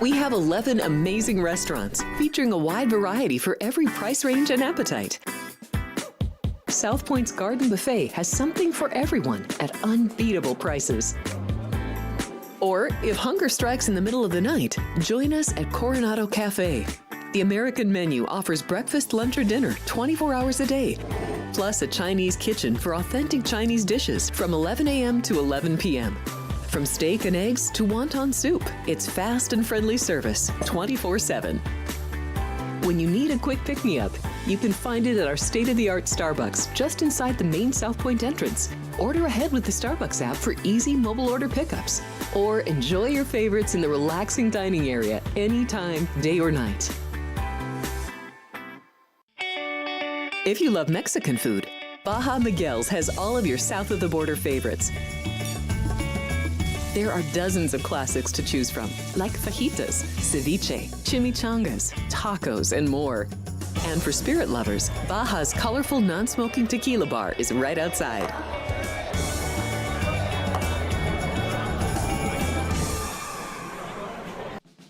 We have 11 amazing restaurants featuring a wide variety for every price range and appetite. South Point's Garden Buffet has something for everyone at unbeatable prices. Or, if hunger strikes in the middle of the night, join us at Coronado Cafe. The American menu offers breakfast, lunch, or dinner 24 hours a day, plus a Chinese kitchen for authentic Chinese dishes from 11 a.m. to 11 p.m. From steak and eggs to wonton soup, it's fast and friendly service 24/7. When you need a quick pick-me-up, you can find it at our state-of-the-art Starbucks just inside the main South Point entrance. Order ahead with the Starbucks app for easy mobile order pickups. Or enjoy your favorites in the relaxing dining area anytime, day or night. If you love Mexican food, Baja Miguel's has all of your south-of-the-border favorites. There are dozens of classics to choose from, like fajitas, ceviche, chimichangas, tacos, and more. And for spirit lovers, Baja's colorful non-smoking tequila bar is right outside.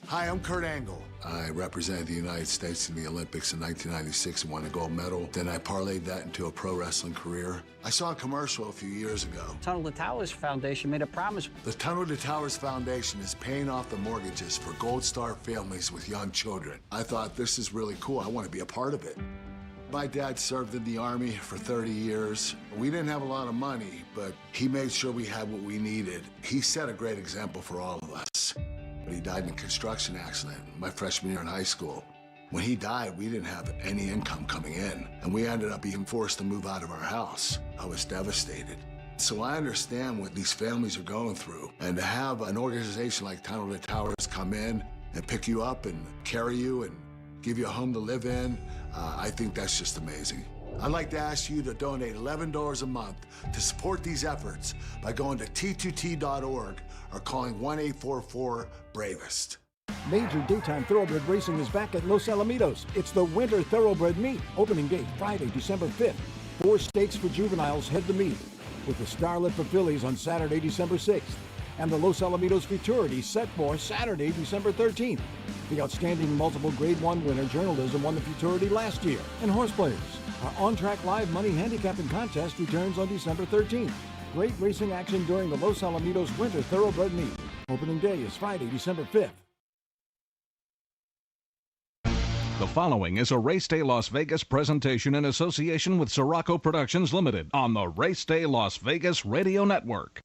Hi, I'm Kurt Angle. I represented the United States in the Olympics in 1996 and won a gold medal. Then I parlayed that into a pro wrestling career. I saw a commercial a few years ago. Tunnel to Towers Foundation made a promise. The Tunnel to Towers Foundation is paying off the mortgages for Gold Star families with young children. I thought, this is really cool. I want to be a part of it. My dad served in the Army for 30 years. We didn't have a lot of money, but he made sure we had what we needed. He set a great example for all of us. But he died in a construction accident my freshman year in high school. When he died, we didn't have any income coming in, and we ended up being forced to move out of our house. I was devastated. So I understand what these families are going through, and to have an organization like Tunnel to Towers come in and pick you up and carry you and give you a home to live in, I think that's just amazing. I'd like to ask you to donate $11 a month to support these efforts by going to t2t.org or calling 1-844-BRAVEST. Major daytime thoroughbred racing is back at Los Alamitos. It's the Winter Thoroughbred Meet. Opening date Friday, December 5th. 4 stakes for juveniles head the meet, with the Starlet for fillies on Saturday, December 6th. And the Los Alamitos Futurity set for Saturday, December 13th. The outstanding multiple Grade 1 winner journalism won the Futurity last year. And horse players. Our on-track live money handicapping contest returns on December 13th. Great racing action during the Los Alamitos Winter Thoroughbred Meet. Opening day is Friday, December 5th. The following is a Race Day Las Vegas presentation in association with Siraco Productions Limited on the Race Day Las Vegas Radio Network.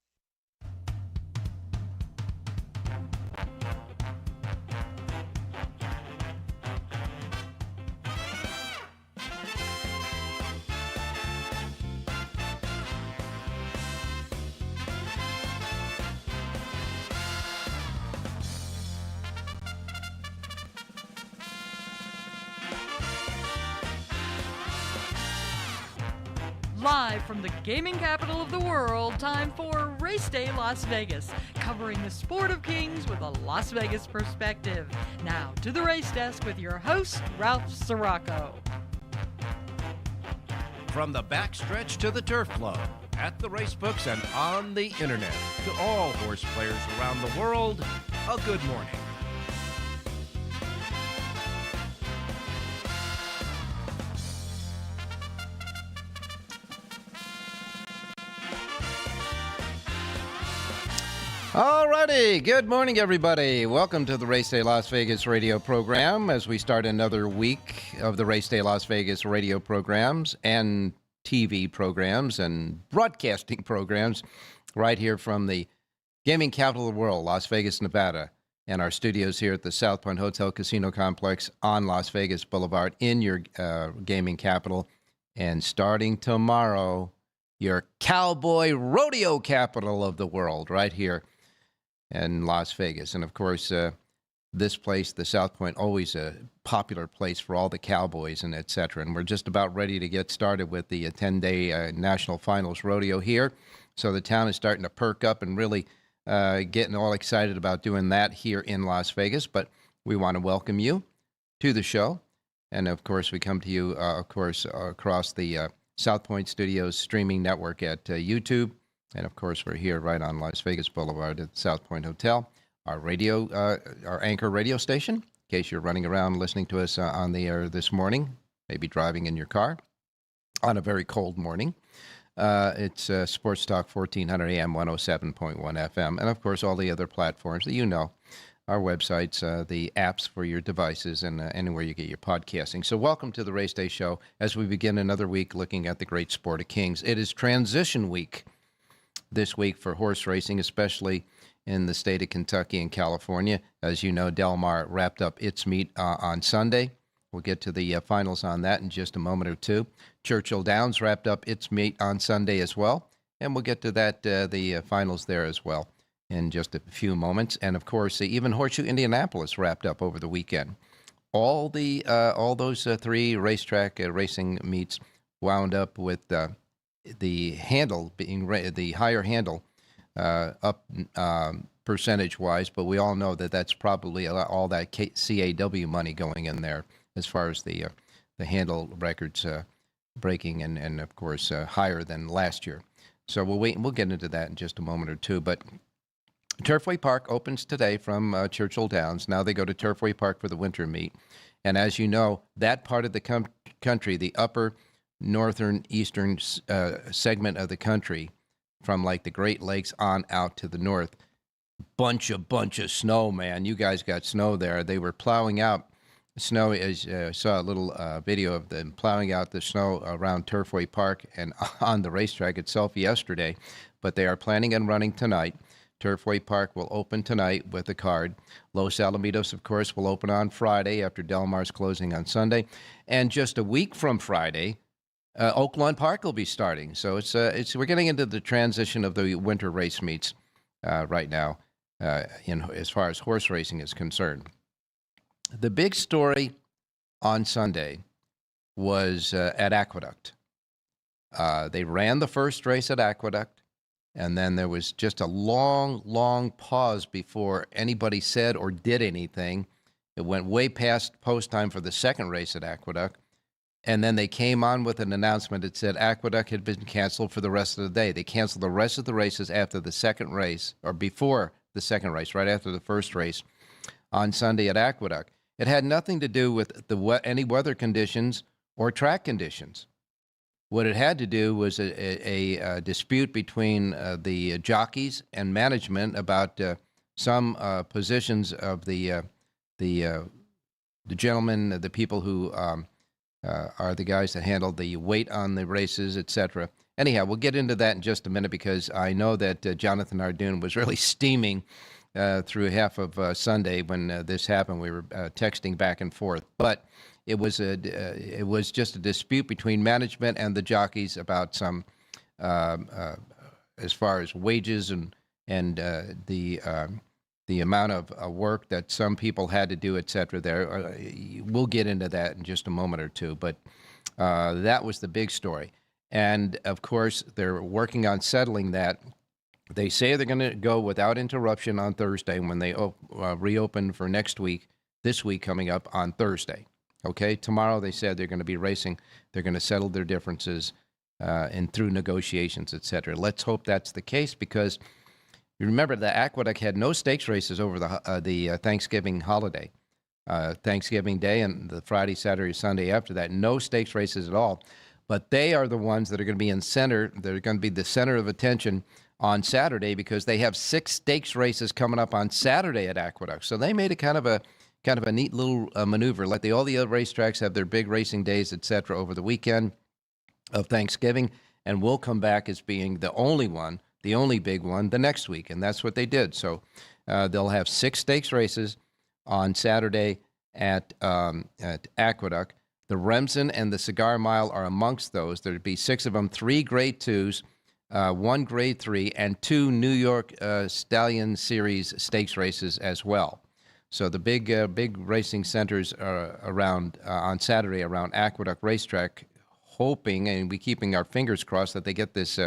Live from the gaming capital of the world, time for Race Day Las Vegas, covering the sport of kings with a Las Vegas perspective. Now to the race desk with your host, Ralph Siraco. From the backstretch to the turf club, at the race books and on the internet, to all horse players around the world, a good morning. Alrighty, good morning everybody. Welcome to the Race Day Las Vegas radio program as we start another week of the Race Day Las Vegas radio programs and TV programs and broadcasting programs right here from the gaming capital of the world, Las Vegas, Nevada, and our studios here at the South Point Hotel Casino Complex on Las Vegas Boulevard in your gaming capital. And starting tomorrow, your cowboy rodeo capital of the world right here in Las Vegas. And of course, this place, the South Point, always a popular place for all the cowboys and et cetera. And we're just about ready to get started with the 10-day National Finals Rodeo here. So the town is starting to perk up and really getting all excited about doing that here in Las Vegas. But we want to welcome you to the show. And of course, we come to you, across the South Point Studios streaming network at YouTube. And, of course, we're here right on Las Vegas Boulevard at the South Point Hotel. our anchor radio station, in case you're running around listening to us on the air this morning, maybe driving in your car on a very cold morning. It's Sports Talk 1400 AM, 107.1 FM, and of course all the other platforms that you know, our websites, the apps for your devices, and anywhere you get your podcasting. So welcome to the Race Day Show as we begin another week looking at the great sport of kings. It is transition week this week for horse racing, especially in the state of Kentucky and California. As you know, Del Mar wrapped up its meet on Sunday. We'll get to the finals on that in just a moment or two. Churchill Downs wrapped up its meet on Sunday as well, and we'll get to that the finals there as well in just a few moments. And of course, even Horseshoe Indianapolis wrapped up over the weekend. All those three racetrack racing meets wound up with the handle being the higher handle up percentage-wise, but we all know that that's probably all that CAW money going in there as far as the handle records breaking and of course higher than last year. So we'll wait and we'll get into that in just a moment or two. But Turfway Park opens today from Churchill Downs. Now they go to Turfway Park for the winter meet. And as you know, that part of the country, the upper northern eastern segment of the country, from like the Great Lakes on out to the north, bunch of snow, man. You guys got snow there. They were plowing out snow. As saw a little video of them plowing out the snow around Turfway Park and on the racetrack itself yesterday. But they are planning on running tonight. Turfway Park will open tonight with a card. Los Alamitos, of course, will open on Friday after Del Mar's closing on Sunday. And just a week from Friday, Oak Lawn Park will be starting. So we're getting into the transition of the winter race meets right now as far as horse racing is concerned. The big story on Sunday was at Aqueduct. They ran the first race at Aqueduct. And then there was just a long pause before anybody said or did anything. It went way past post time for the second race at Aqueduct. And then they came on with an announcement that said Aqueduct had been canceled for the rest of the day. They canceled the rest of the races after the second race, or before the second race, right after the first race on Sunday at Aqueduct. It had nothing to do with any weather conditions or track conditions. What it had to do was a dispute between the jockeys and management about some positions of the gentlemen, the people who are the guys that handle the weight on the races, etc. Anyhow, we'll get into that in just a minute because I know that Jonathan Ardoon was really steaming through half of Sunday when this happened. We were texting back and forth, but it was just a dispute between management and the jockeys about some as far as wages and the amount of work that some people had to do, et cetera. There, we'll get into that in just a moment or two. But that was the big story, and of course they're working on settling that. They say they're going to go without interruption on Thursday when they reopen for next week. This week coming up on Thursday. Okay, tomorrow they said they're going to be racing. They're going to settle their differences and through negotiations, et cetera. Let's hope that's the case because you remember the Aqueduct had no stakes races over the Thanksgiving holiday, Thanksgiving Day and the Friday, Saturday, Sunday after that. No stakes races at all. But they are the ones that are going to be in center. They're going to be the center of attention on Saturday because they have 6 stakes races coming up on Saturday at Aqueduct. So they made a kind of a neat little maneuver. Let all the other racetracks have their big racing days, et cetera, over the weekend of Thanksgiving, and we'll come back as being the only big one, the next week, and that's what they did. So they'll have 6 stakes races on Saturday at Aqueduct. The Remsen and the Cigar Mile are amongst those. There'd be 6 of them, 3 Grade 2s, 1 Grade 3, and 2 New York Stallion Series stakes races as well. So the big racing centers are around on Saturday around Aqueduct Racetrack, hoping and we keeping our fingers crossed that they get this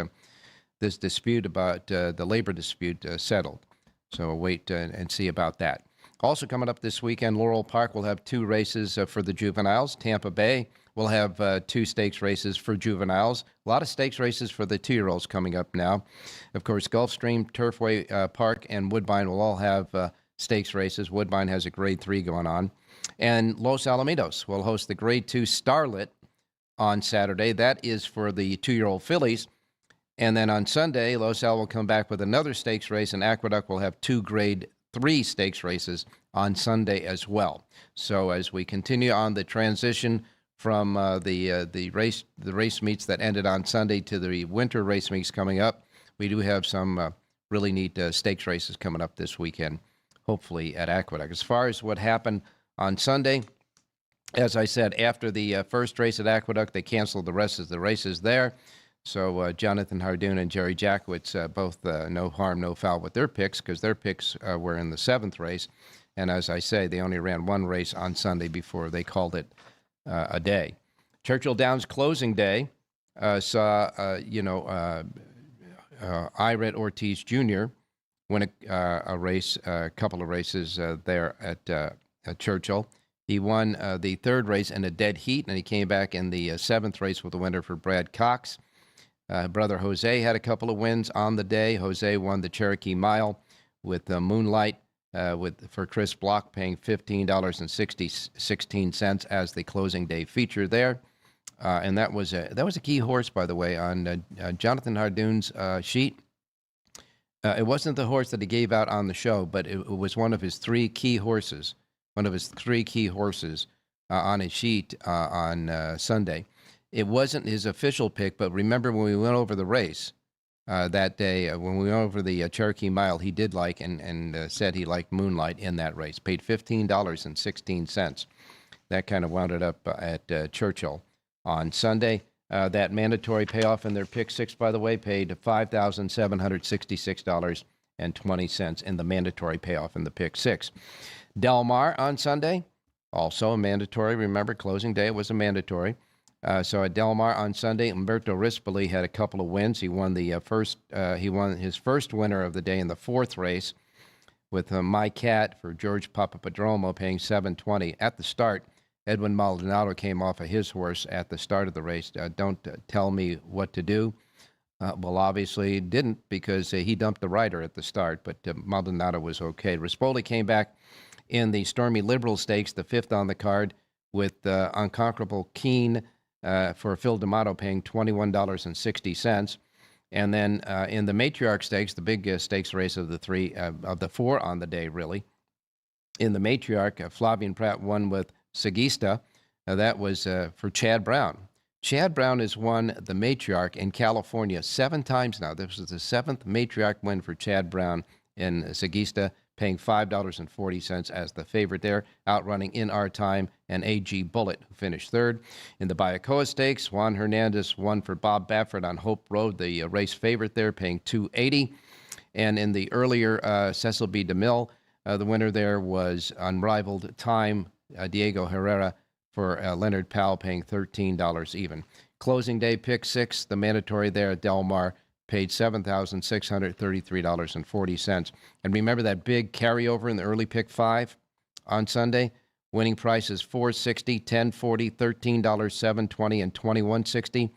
dispute about the labor dispute settled. So we'll wait and see about that. Also coming up this weekend, Laurel Park will have 2 races for the juveniles. Tampa Bay will have 2 stakes races for juveniles. A lot of stakes races for the 2-year-olds coming up now. Of course, Gulfstream, Turfway Park, and Woodbine will all have stakes races. Woodbine has a Grade 3 going on. And Los Alamitos will host the Grade 2 Starlet on Saturday. That is for the 2-year-old fillies. And then on Sunday, Los Al will come back with another stakes race, and Aqueduct will have 2 Grade 3 stakes races on Sunday as well. So as we continue on the transition from the race meets that ended on Sunday to the winter race meets coming up, we do have some really neat stakes races coming up this weekend, hopefully at Aqueduct. As far as what happened on Sunday, as I said, after the first race at Aqueduct, they canceled the rest of the races there. So Jonathan Hardoon and Jerry Jackowitz both no harm, no foul with their picks, because their picks were in the 7th race. And as I say, they only ran 1 race on Sunday before they called it a day. Churchill Downs closing day saw, Iret Ortiz Jr. win a race, a couple of races there at Churchill. He won the 3rd race in a dead heat, and he came back in the 7th race with a winner for Brad Cox. Brother Jose had a couple of wins on the day. Jose won the Cherokee Mile with Moonlight for Chris Block, paying $15.16 as the closing day feature there. And that was a key horse, by the way, on Jonathan Hardoon's sheet. It wasn't the horse that he gave out on the show, but it was one of his 3 key horses. One of his 3 key horses on his sheet on Sunday. It wasn't his official pick, but remember when we went over the race that day, when we went over the Cherokee Mile, he did like and said he liked Moonlight in that race. Paid $15.16. That kind of wound it up at Churchill on Sunday. That mandatory payoff in their pick 6, by the way, paid $5,766.20 in the mandatory payoff in the pick 6. Del Mar on Sunday, also a mandatory. Remember, closing day was a mandatory. So at Del Mar on Sunday, Umberto Rispoli had a couple of wins. He won the he won his first winner of the day in the 4th race with My Cat for George Papapadromo, paying $7.20 at the start. Edwin Maldonado came off of his horse at the start of the race. Don't tell me what to do. Well, obviously didn't, because he dumped the rider at the start, but Maldonado was okay. Rispoli came back in the Stormy Liberal Stakes, the 5th on the card, with Unconquerable Keen for Phil D'Amato, paying $21.60. And then in the Matriarch Stakes, the big stakes race of the 4 on the day, really. In the Matriarch, Flavian Pratt won with Sagista. That was for Chad Brown. Chad Brown has won the Matriarch in California 7 times now. This was the 7th Matriarch win for Chad Brown in Sagista, paying $5.40 as the favorite there, outrunning In Our Time and A.G. Bullet, who finished 3rd. In the Bayacoa Stakes, Juan Hernandez won for Bob Baffert on Hope Road, the race favorite there, paying $2.80. And in the earlier Cecil B. DeMille, the winner there was Unrivaled Time, Diego Herrera for Leonard Powell, paying $13 even. Closing day pick 6, the mandatory there at Del Mar, paid $7,633.40. And remember that big carryover in the early pick 5 on Sunday? Winning price is $4.60, $10.40, $13, $7.20, and $21.60.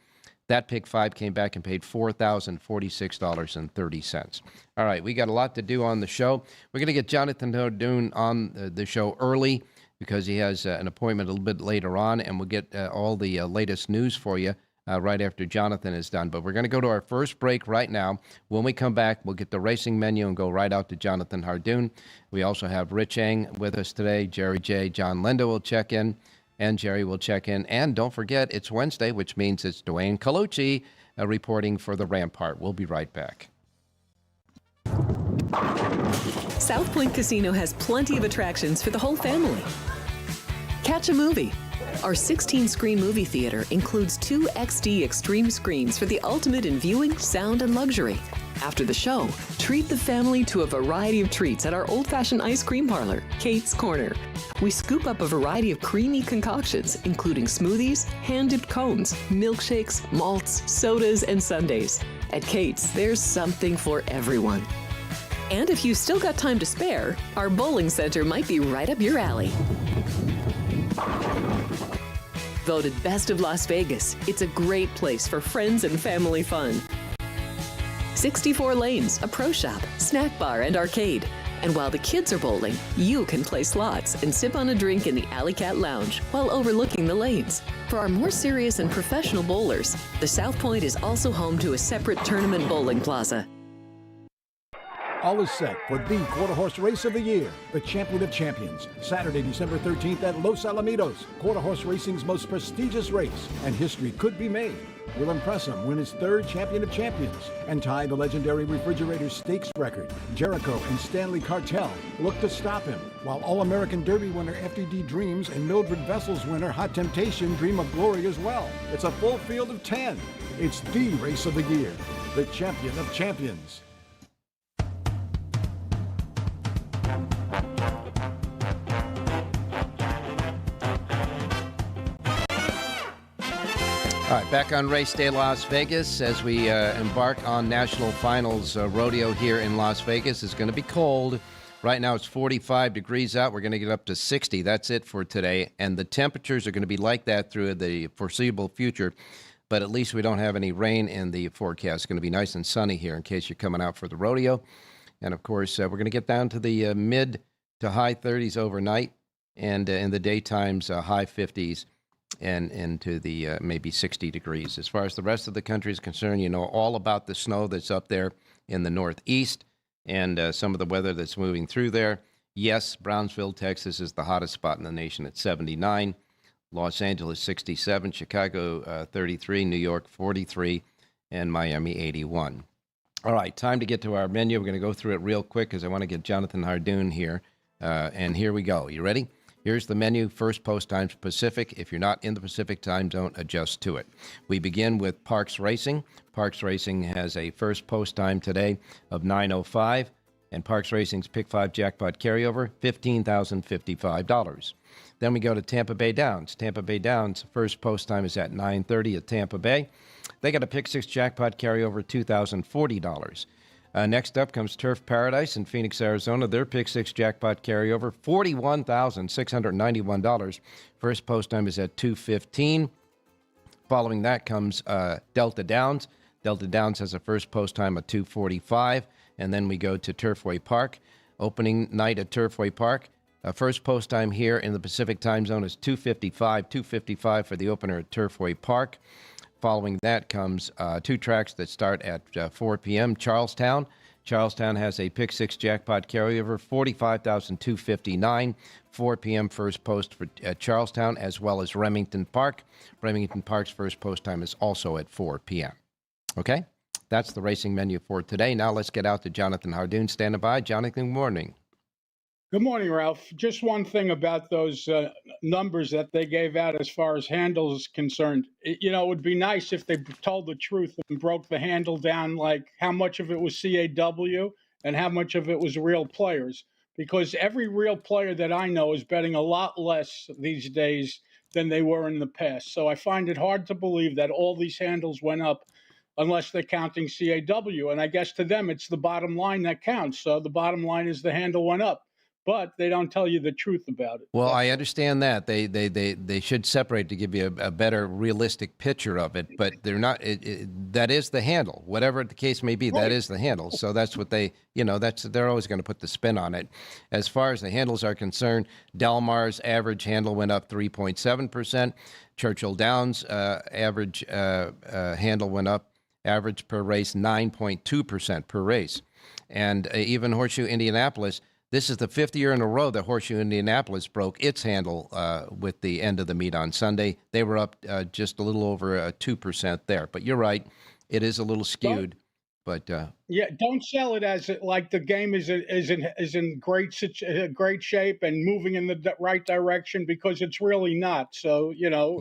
That pick 5 came back and paid $4,046.30. All right, we got a lot to do on the show. We're going to get Jonathan Hardoon on the show early because he has an appointment a little bit later on, and we'll get all the latest news for you right after Jonathan is done. But we're going to go to our first break right now. When we come back, we'll get the racing menu and go right out to Jonathan Hardoon. We also have Rich Eng with us today, Jerry J. John Lindo will check in, and Jerry will check in. And don't forget, it's Wednesday, which means it's Dwayne Colucci reporting for the Rampart. We'll be right back. South Point Casino has plenty of attractions for the whole family. Catch a movie. Our 16-screen movie theater includes 2 XD Extreme screens for the ultimate in viewing, sound, and luxury. After the show, treat the family to a variety of treats at our old-fashioned ice cream parlor, Kate's Corner. We scoop up a variety of creamy concoctions, including smoothies, hand-dipped cones, milkshakes, malts, sodas, and sundaes. At Kate's, there's something for everyone. And if you've still got time to spare, our bowling center might be right up your alley. Voted Best of Las Vegas, it's a great place for friends and family fun. 64 lanes, a pro shop, snack bar, and arcade. And while the kids are bowling, you can play slots and sip on a drink in the Alley Cat Lounge while overlooking the lanes. For our more serious and professional bowlers, the South Point is also home to a separate tournament bowling plaza. All is set for the quarter horse race of the year, the Champion of Champions, Saturday, December 13th at Los Alamitos, quarter horse racing's most prestigious race, and history could be made. Will Impressum win his third Champion of Champions and tie the legendary Refrigerator Stakes record. Jericho and Stanley Cartel look to stop him, while All-American Derby winner FDD Dreams and Mildred Vessel's winner Hot Temptation dream of glory as well. It's a full field of 10. It's the race of the year, the Champion of Champions. All right, back on Race Day Las Vegas as we embark on National Finals Rodeo here in Las Vegas. It's going to be cold. Right now it's 45 degrees out. We're going to get up to 60. That's it for today. And the temperatures are going to be like that through the foreseeable future. But at least we don't have any rain in the forecast. It's going to be nice and sunny here in case you're coming out for the rodeo. And, of course, we're going to get down to the mid to high 30s overnight. And in the daytimes, high 50s. And into the maybe 60 degrees. As far as the rest of the country is concerned, you know all about the snow that's up there in the northeast and some of the weather that's moving through there. Yes, Brownsville, Texas is the hottest spot in the nation at 79. Los Angeles, 67. Chicago, 33. New York, 43. And Miami, 81. All right, time to get to our menu. We're going to go through it real quick because I want to get Jonathan Hardoon here. And here we go. You ready? Here's the menu. First post times Pacific. If you're not in the Pacific time zone, adjust to it. We begin with Parks Racing. Parks Racing has a first post time today of 9:05, and Parks Racing's Pick 5 Jackpot Carryover, $15,055. Then we go to Tampa Bay Downs. Tampa Bay Downs' first post time is at 9:30 at Tampa Bay. They got a Pick 6 Jackpot Carryover, $2,040. Next up comes Turf Paradise in Phoenix, Arizona. Their Pick 6 Jackpot Carryover, $41,691. First post time is at 2:15. Following that comes Delta Downs. Delta Downs has a first post time of 2:45. And then we go to Turfway Park. Opening night at Turfway Park. First post time here in the Pacific time zone is 2:55. 2:55 for the opener at Turfway Park. Following that comes two tracks that start at 4 p.m. Charlestown. Charlestown has a Pick 6 Jackpot Carryover, $45,259. 4 p.m. first post at Charlestown, as well as Remington Park. Remington Park's first post time is also at 4 p.m. Okay? That's the racing menu for today. Now let's get out to Jonathan Hardoon standing by. Jonathan, good morning. Good morning, Ralph. Just one thing about those numbers that they gave out as far as handles is concerned. It would be nice if they told the truth and broke the handle down, like how much of it was CAW and how much of it was real players. Because every real player that I know is betting a lot less these days than they were in the past. So I find it hard to believe that all these handles went up unless they're counting CAW. And I guess to them, it's the bottom line that counts. So the bottom line is the handle went up. But they don't tell you the truth about it. Well, I understand that. They should separate to give you a better realistic picture of it, but they're not. That is the handle. Whatever the case may be, right. That is the handle. So that's what they're always going to put the spin on it. As far as the handles are concerned, Del Mar's average handle went up 3.7%. Churchill Downs average handle went up, average per race 9.2% per race. And even Horseshoe Indianapolis, this is the fifth year in a row that Horseshoe Indianapolis broke its handle with the end of the meet on Sunday. They were up just a little over 2% there. But you're right, it is a little skewed. But don't sell it as like the game is in great shape and moving in the right direction, because it's really not. So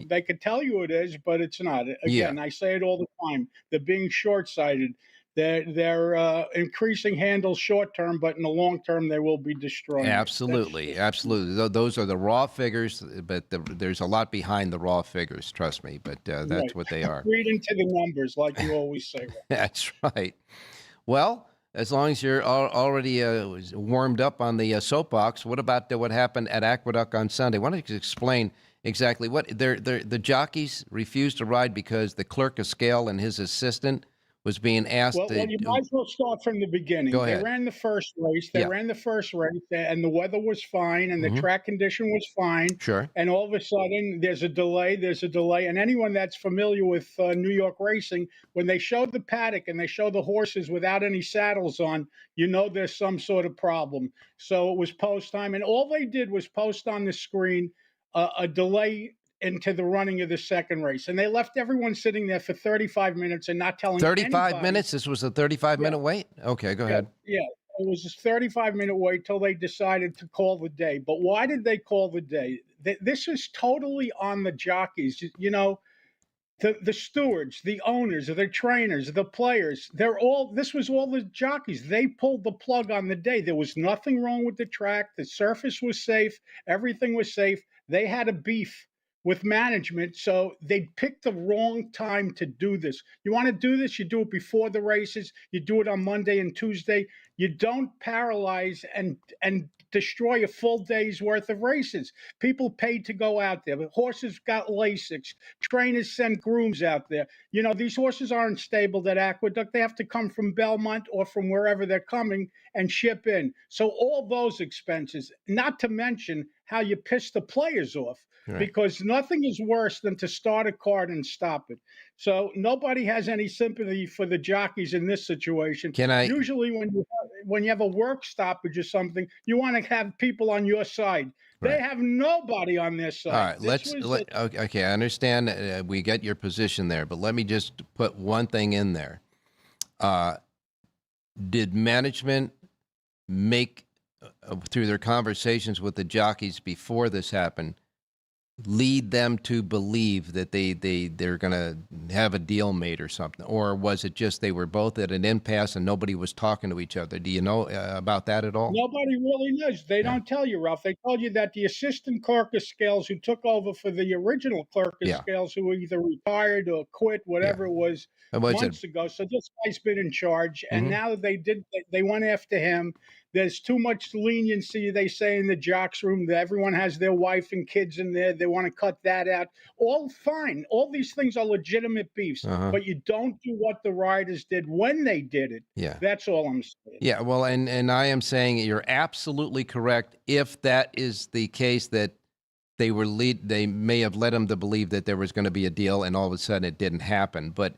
they could tell you it is, but it's not. Again, I say it all the time. They're being short-sighted. They're increasing handles short term, but in the long term, they will be destroying. Absolutely. Those are the raw figures, but there's a lot behind the raw figures. Trust me. But that's right. What they are. Read into the numbers, like you always say. That's right. Well, as long as you're already warmed up on the soapbox, what about what happened at Aqueduct on Sunday? Why don't you explain exactly what the jockeys refused to ride because the clerk of scale and his assistant was being asked. Well, you might as well start from the beginning. Go They ahead. ran the first race. And the weather was fine, and the Mhm. track condition was fine. Sure. And all of a sudden, there's a delay. And anyone that's familiar with New York racing, when they show the paddock and they show the horses without any saddles on, you know there's some sort of problem. So it was post time, and all they did was post on the screen a delay into the running of the second race. And they left everyone sitting there for 35 minutes and not telling 35 anybody. minutes? This was a 35-minute wait? Okay, go ahead. Yeah, it was a 35-minute wait till they decided to call the day. But why did they call the day? This is totally on the jockeys. You know, the stewards, the owners, the trainers, the players, this was all the jockeys. They pulled the plug on the day. There was nothing wrong with the track. The surface was safe. Everything was safe. They had a beef with management, so they picked the wrong time to do this. You want to do this, you do it before the races. You do it on Monday and Tuesday. You don't paralyze and destroy a full day's worth of races. People paid to go out there. The horses got Lasix. Trainers send grooms out there. You know, these horses aren't stabled at Aqueduct. They have to come from Belmont or from wherever they're coming and ship in. So all those expenses, not to mention how you piss the players off. Right. Because nothing is worse than to start a card and stop it. So nobody has any sympathy for the jockeys in this situation. Usually when you have a work stoppage or something, you want to have people on your side. Right. They have nobody on their side. All right, okay, I understand. We get your position there, but let me just put one thing in there. Did management make, through their conversations with the jockeys before this happened, lead them to believe that they're going to have a deal made or something? Or was it just they were both at an impasse and nobody was talking to each other? Do you know about that at all? Nobody really knows. They don't tell you, Ralph. They told you that the assistant clerk of scales who took over for the original clerk of scales, who either retired or quit, whatever it was, months ago. So this guy's been in charge, and now they went after him. There's too much leniency, they say, in the jocks room. That everyone has their wife and kids in there. They want to cut that out. All fine. All these things are legitimate beefs. But you don't do what the riders did when they did it. Yeah. That's all I'm saying. Yeah, well, and I am saying you're absolutely correct if that is the case, that they may have led them to believe that there was going to be a deal and all of a sudden it didn't happen. But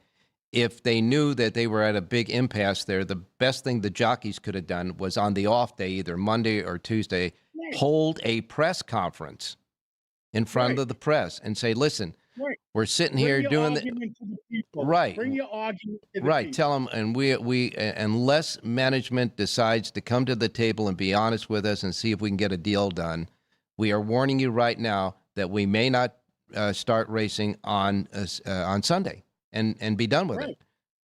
if they knew that they were at a big impasse there, the best thing the jockeys could have done was on the off day, either Monday or Tuesday, hold a press conference in front of the press and say, listen, we're sitting here doing right. Bring your argument to the people. Tell them, and we unless management decides to come to the table and be honest with us and see if we can get a deal done, we are warning you right now that we may not start racing on Sunday. And be done with it.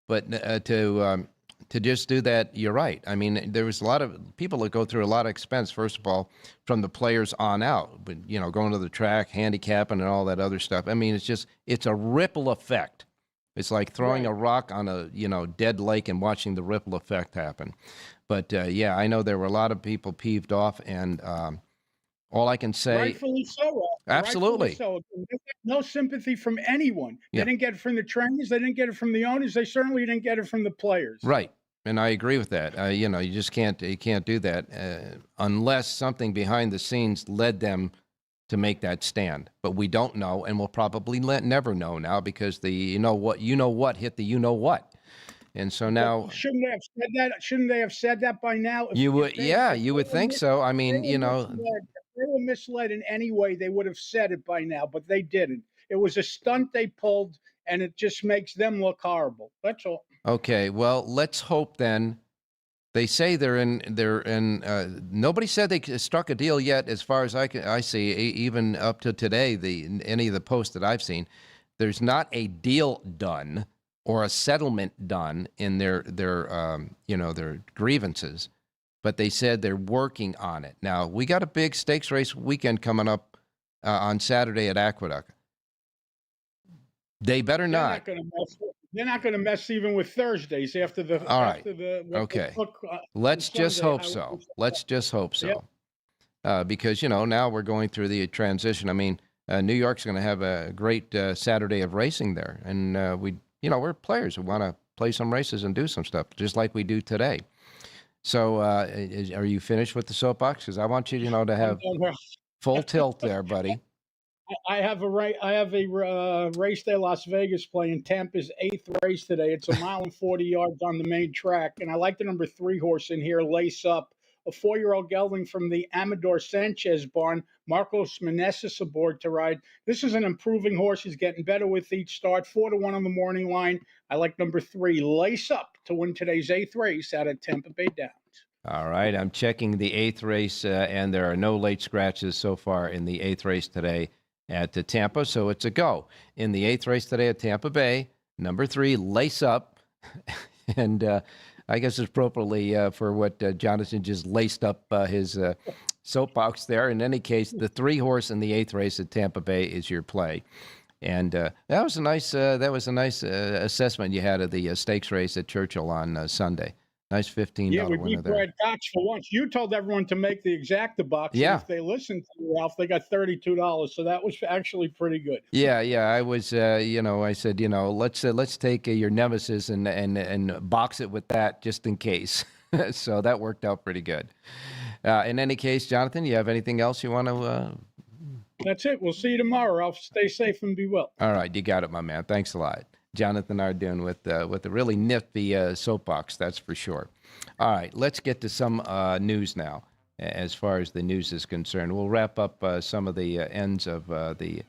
But to just do that, you're right. I mean, there was a lot of people that go through a lot of expense, first of all, from the players on out, but, you know, going to the track, handicapping and all that other stuff. I mean, it's a ripple effect. It's like throwing a rock on a, dead lake and watching the ripple effect happen. But, yeah, I know there were a lot of people peeved off, and all I can say... Rightfully so. Absolutely. Rightfully so. No sympathy from anyone. They didn't get it from the trainers. They didn't get it from the owners. They certainly didn't get it from the players. Right. And I agree with that. You just can't do that unless something behind the scenes led them to make that stand. But we don't know, and we'll probably never know now, because the you know what hit the you know what. And so now, but shouldn't they have said that? Shouldn't they have said that by now? You would think so. I mean, If they were misled in any way, they would have said it by now, but they didn't. It was a stunt they pulled, and it just makes them look horrible. That's all. Okay, well, let's hope then. They say they're in. Nobody said they struck a deal yet, as far as I see. Even up to today, any of the posts that I've seen, there's not a deal done or a settlement done in their grievances. But they said they're working on it. Now, we got a big stakes race weekend coming up on Saturday at Aqueduct. They better not. They're not going to mess even with Thursdays after the. All right. Okay. Let's just hope so. Let's just hope so. Because, now we're going through the transition. I mean, New York's going to have a great Saturday of racing there. And we're players who want to play some races and do some stuff, just like we do today. So are you finished with the soapbox? Because I want you, to have full tilt there, buddy. I have a race day Las Vegas playing Tampa's 8th race today. It's 1.40 miles on the main track, and I like the number 3 horse in here, Lace Up, a 4-year-old gelding from the Amador Sanchez barn. Marcos Meneses aboard to ride. This is an improving horse. He's getting better with each start. 4-1 on the morning line. I like number 3, Lace Up, to win today's 8th race out of Tampa Bay Downs. All right, I'm checking the 8th race, and there are no late scratches so far in the 8th race today at Tampa, so it's a go. In the 8th race today at Tampa Bay, number 3, Lace Up, and I guess it's appropriately for what Jonathan just laced up his soapbox there. In any case, the 3 horse in the 8th race at Tampa Bay is your play. And that was a nice assessment you had of the stakes race at Churchill on Sunday. Nice $15 Yeah, we winner beat there. Brad Cox for once. You told everyone to make the exacta box. Yeah. And if they listened to you, Ralph, they got $32. So that was actually pretty good. Yeah. I was, I said, let's take your nemesis and box it with that just in case. So that worked out pretty good. In any case, Jonathan, you have anything else you want to? That's it. We'll see you tomorrow, Ralph. Stay safe and be well. All right, you got it, my man. Thanks a lot. Jonathan Ardoon with a really nifty soapbox, that's for sure. All right, let's get to some news now. As far as the news is concerned, we'll wrap up some of the ends of the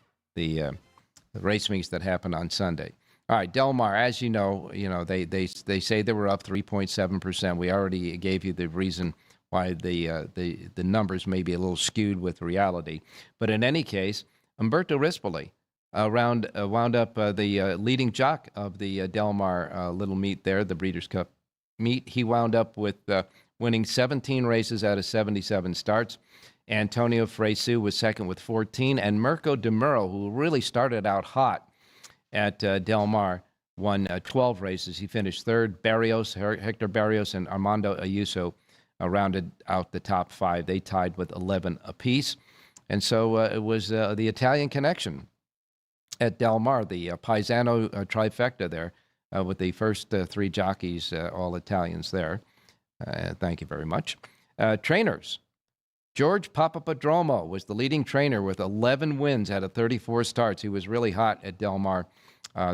race meets that happened on Sunday. All right, Del Mar, as you know, they say they were up 3.7%. We already gave you the reason why the numbers may be a little skewed with reality, but in any case, Umberto Rispoli wound up the leading jock of the Del Mar Little Meet there, the Breeders' Cup meet. He wound up with winning 17 races out of 77 starts. Antonio Fresu was second with 14, and Mirko de Muro, who really started out hot at Del Mar, won 12 races. He finished third. Hector Barrios, and Armando Ayuso rounded out the top 5. They tied with 11 apiece. And so it was the Italian connection at Del Mar, the Paisano trifecta there, with the first 3 jockeys, all Italians there. Thank you very much. Trainers. George Papapadromo was the leading trainer with 11 wins out of 34 starts. He was really hot at Del Mar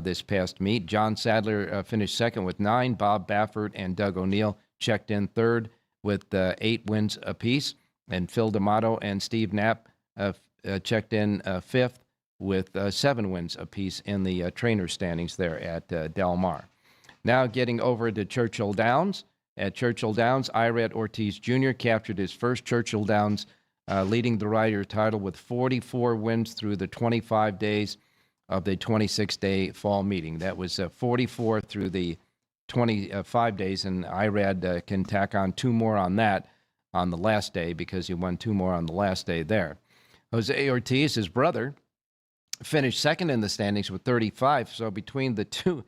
this past meet. John Sadler finished second with 9. Bob Baffert and Doug O'Neill checked in third with 8 wins apiece. And Phil D'Amato and Steve Knapp checked in fifth with 7 wins apiece in the trainer standings there at Del Mar. Now getting over to Churchill Downs. At Churchill Downs, Irad Ortiz Jr. captured his first Churchill Downs, leading the rider title with 44 wins through the 25 days of the 26-day fall meeting. That was 44 through the 25 days, and Irad can tack on 2 more on that on the last day because he won 2 more on the last day there. Jose Ortiz, his brother, finished second in the standings with 35. So between the two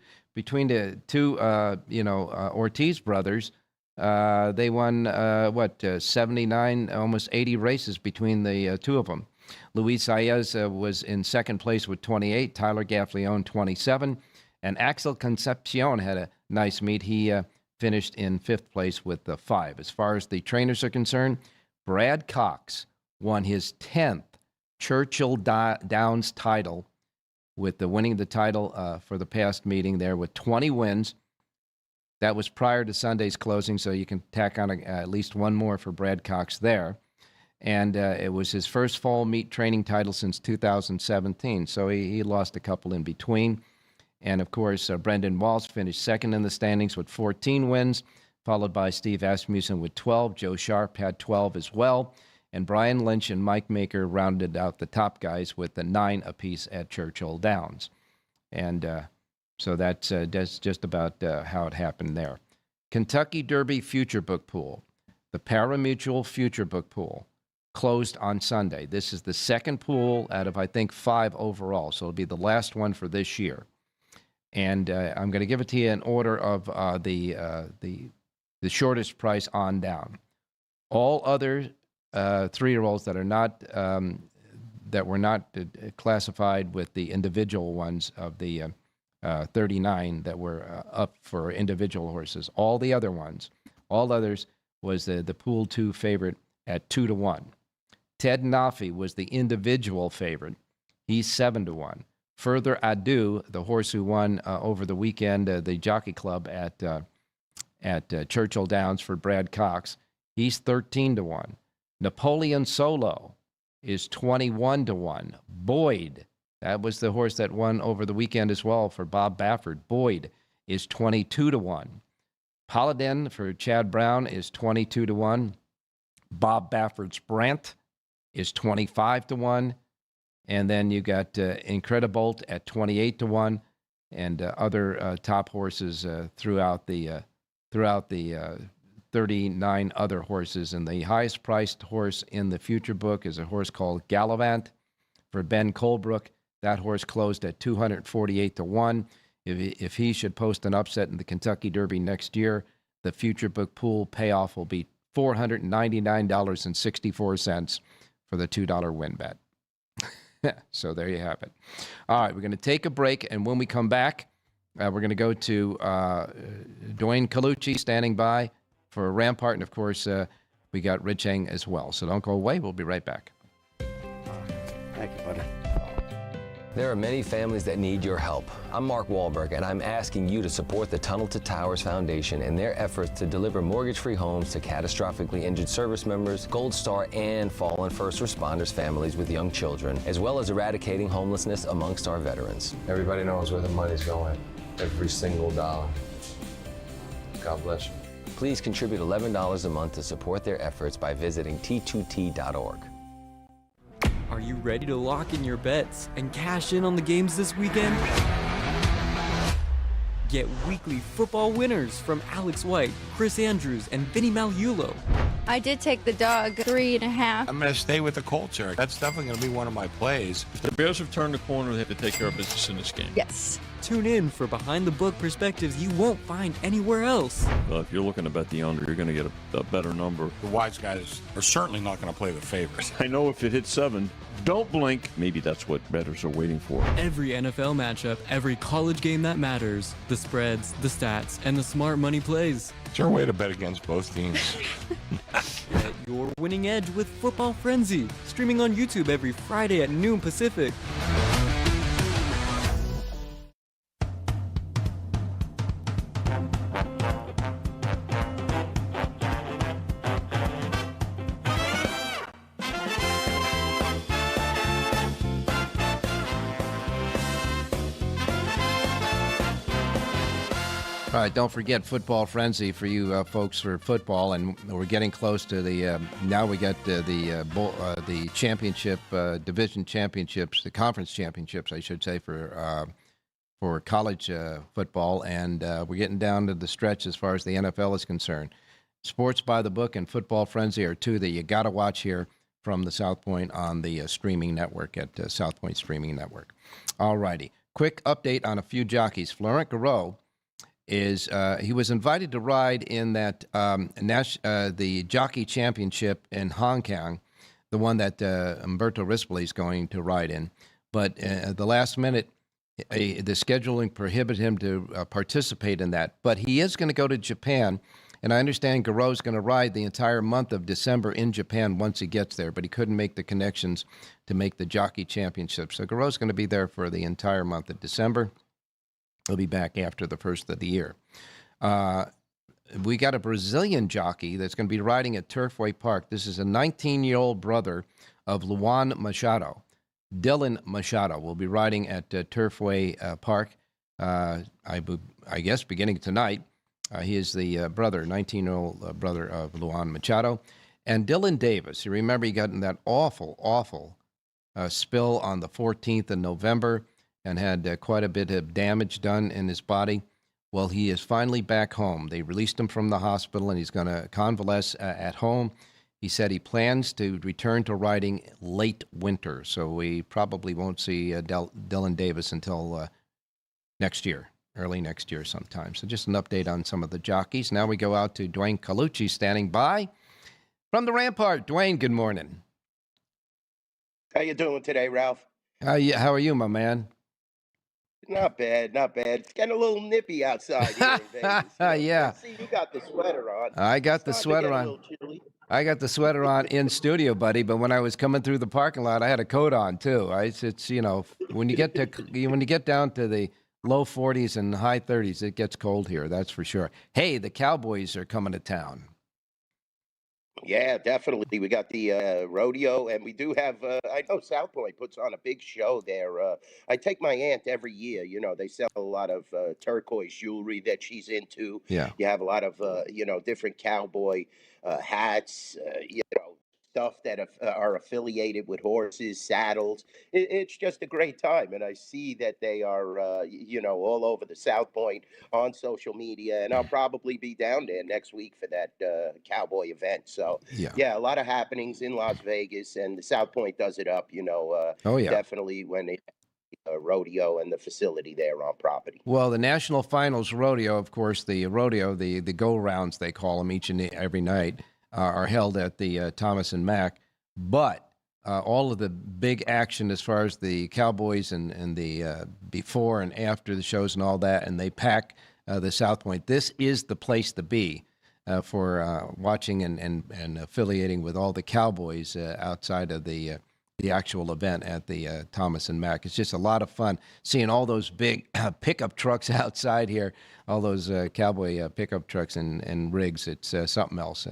Ortiz brothers, they won 79, almost 80 races between the 2 of them. Luis Saez was in second place with 28. Tyler Gaffleone 27, and Axel Concepcion had a nice meet. He finished in 5th place with 5. As far as the trainers are concerned, Brad Cox won his 10th Churchill Downs title, with winning the title for the past meeting there with 20 wins. That was prior to Sunday's closing, so you can tack on at least 1 more for Brad Cox there. And it was his first fall meet training title since 2017, so he lost a couple in between. And, of course, Brendan Walsh finished second in the standings with 14 wins, followed by Steve Asmussen with 12. Joe Sharp had 12 as well. And Brian Lynch and Mike Maker rounded out the top guys with the 9 apiece at Churchill Downs. And so that's just about how it happened there. Kentucky Derby Future Book Pool. The Pari-Mutuel Future Book Pool closed on Sunday. This is the second pool out of, I think, 5 overall. So it'll be the last one for this year. And I'm going to give it to you in order of the shortest price on down. All other 3-year-olds that are not that were not classified with the individual ones of the 39 that were up for individual horses. All others was the Pool 2 favorite at 2-1. Ted Nafi was the individual favorite. He's 7-1. Further Ado, the horse who won over the weekend, the Jockey Club at Churchill Downs for Brad Cox, he's 13-1. Napoleon Solo is 21-1. Boyd, that was the horse that won over the weekend as well for Bob Baffert. Boyd is 22-1. Paladin for Chad Brown is 22-1. Bob Baffert's Brant is 25-1. And then you got Incredibolt at 28-1, and other top horses throughout the 39 other horses. And the highest priced horse in the future book is a horse called Gallivant for Ben Colebrook. That horse closed at 248-1. If he should post an upset in the Kentucky Derby next year, the future book pool payoff will be $499.64 for the $2 win bet. So there you have it. All right, we're going to take a break, and when we come back, we're going to go to Dwayne Colucci standing by for Rampart, and of course, we got Rich Eng as well. So don't go away. We'll be right back. Thank you, buddy. There are many families that need your help. I'm Mark Wahlberg, and I'm asking you to support the Tunnel to Towers Foundation in their efforts to deliver mortgage-free homes to catastrophically injured service members, Gold Star, and fallen first responders families with young children, as well as eradicating homelessness amongst our veterans. Everybody knows where the money's going. Every single dollar. God bless you. Please contribute $11 a month to support their efforts by visiting t2t.org. Are you ready to lock in your bets and cash in on the games this weekend? Get weekly football winners from Alex White, Chris Andrews, and Vinny Malulo. I did take the dog 3.5. I'm going to stay with the Colts here. That's definitely going to be one of my plays. If the Bears have turned the corner, they have to take care of business in this game. Yes. Tune in for behind-the-book perspectives you won't find anywhere else. Well, if you're looking to bet the under, you're going to get a better number. The wise guys are certainly not going to play the favorites. I know if it hits 7, don't blink. Maybe that's what bettors are waiting for. Every NFL matchup, every college game that matters, the spreads, the stats, and the smart money plays. It's your way to bet against both teams. Get your winning edge with Football Frenzy, streaming on YouTube every Friday at noon Pacific. All right, don't forget Football Frenzy for you folks for football, and we're getting close to the. Now we got the championship, division championships, the conference championships, I should say, for college football, and we're getting down to the stretch as far as the NFL is concerned. Sports by the Book and Football Frenzy are two that you got to watch here from the South Point on the streaming network at South Point Streaming Network. All righty, quick update on a few jockeys. Florent Garreau is he was invited to ride in that the jockey championship in Hong Kong, the one that Umberto Rispoli is going to ride in. But at the last minute, the scheduling prohibited him to participate in that. But he is going to go to Japan, and I understand Garreau is going to ride the entire month of December in Japan once he gets there, but he couldn't make the connections to make the jockey championship. So Garreau is going to be there for the entire month of December. He'll be back after the first of the year. We got a Brazilian jockey that's going to be riding at Turfway Park. This is a 19-year-old brother of Luan Machado. Dylan Machado will be riding at Turfway Park, I guess, beginning tonight. He is the brother, 19-year-old brother of Luan Machado. And Dylan Davis, you remember he got in that awful spill on the 14th of November and had quite a bit of damage done in his body. Well, he is finally back home. They released him from the hospital, and he's going to convalesce at home. He said he plans to return to riding late winter, so we probably won't see Dylan Davis until next year, early next year sometime. So just an update on some of the jockeys. Now we go out to Dwayne Colucci standing by from the Rampart. Dwayne, good morning. How you doing today, Ralph? How are you, my man? Not bad, not bad. It's getting a little nippy outside here in Vegas. Yeah. I see you got the sweater on. I got It's the starting to sweater get a on. little chilly. I got the sweater on in studio, buddy. But when I was coming through the parking lot, I had a coat on too. It's when you get down to the low 40s and high 30s, it gets cold here. That's for sure. Hey, the Cowboys are coming to town. Yeah, definitely. We got the rodeo, and we do have. I know South Point puts on a big show there. I take my aunt every year. They sell a lot of turquoise jewelry that she's into. Yeah. You have a lot of different cowboy hats. Stuff that are affiliated with horses, saddles. It's just a great time, and I see that they are all over the South Point on social media, and I'll probably be down there next week for that cowboy event. So yeah, a lot of happenings in Las Vegas, and the South Point does it up. Oh, yeah. Definitely when they rodeo and the facility there on property. Well, the National Finals Rodeo, of course, the rodeo, the go-rounds, they call them each and every night, are held at the Thomas and Mack. But all of the big action as far as the Cowboys and the before and after the shows and all that, and they pack the South Point. This is the place to be for watching and affiliating with all the Cowboys outside of the actual event at the Thomas and Mack. It's just a lot of fun seeing all those big pickup trucks outside here, all those cowboy pickup trucks and rigs. It's something else.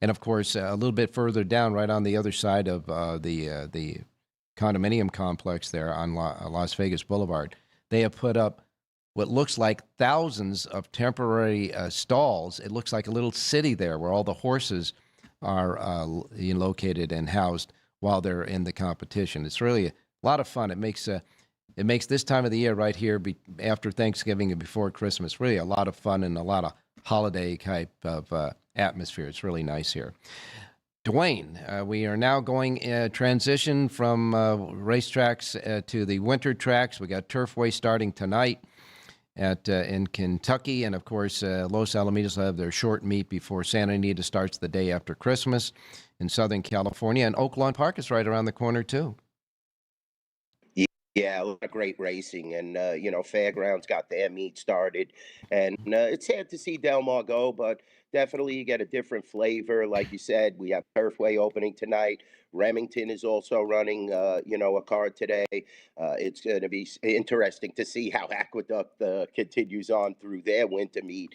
And of course, a little bit further down, right on the other side of the condominium complex there on Las Vegas Boulevard, they have put up what looks like thousands of temporary stalls. It looks like a little city there where all the horses are located and housed while they're in the competition. It's really a lot of fun. It makes this time of the year right here after Thanksgiving and before Christmas really a lot of fun and a lot of holiday type of atmosphere. It's really nice here. Dwayne, we are now going transition from racetracks to the winter tracks. We got Turfway starting tonight in Kentucky, and of course Los Alamitos will have their short meet before Santa Anita starts the day after Christmas in Southern California, and Oaklawn Park is right around the corner too. Yeah, a lot of great racing, and Fairgrounds got their meet started, and it's sad to see Del Mar go, but definitely you get a different flavor. Like you said, we have Turfway opening tonight. Remington is also running, a card today. It's going to be interesting to see how Aqueduct continues on through their winter meet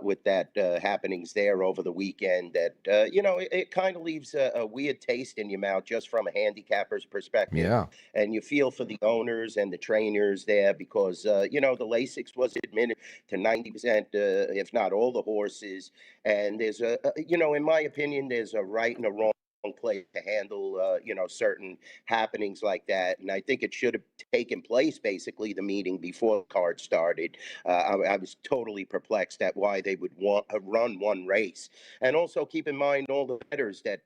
with that happenings there over the weekend. That it kind of leaves a weird taste in your mouth just from a handicapper's perspective. Yeah. And you feel for the owners and the trainers there because the Lasix was admitted to 90%, if not all the horses. And there's in my opinion, there's a right and a wrong place to handle, certain happenings like that. And I think it should have taken place, basically, the meeting before the card started. I was totally perplexed at why they would want to run one race. And also keep in mind all the bettors that,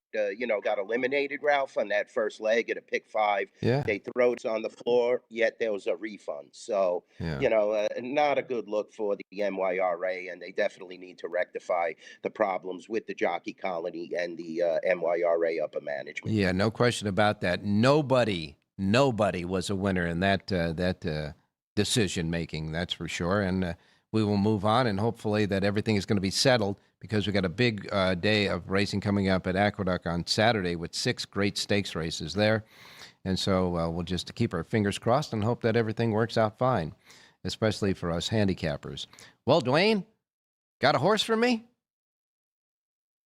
got eliminated, Ralph, on that first leg at a pick 5. Yeah. They throw it on the floor, yet there was a refund. So, not a good look for the MYRA, and they definitely need to rectify the problems with the jockey colony and the MYRA upper management. Yeah, no question about that. Nobody was a winner in that decision making. That's for sure. And we will move on, and hopefully that everything is going to be settled because we got a big day of racing coming up at Aqueduct on Saturday with 6 great stakes races there. And so we'll just keep our fingers crossed and hope that everything works out fine, especially for us handicappers. Well, Dwayne, got a horse for me?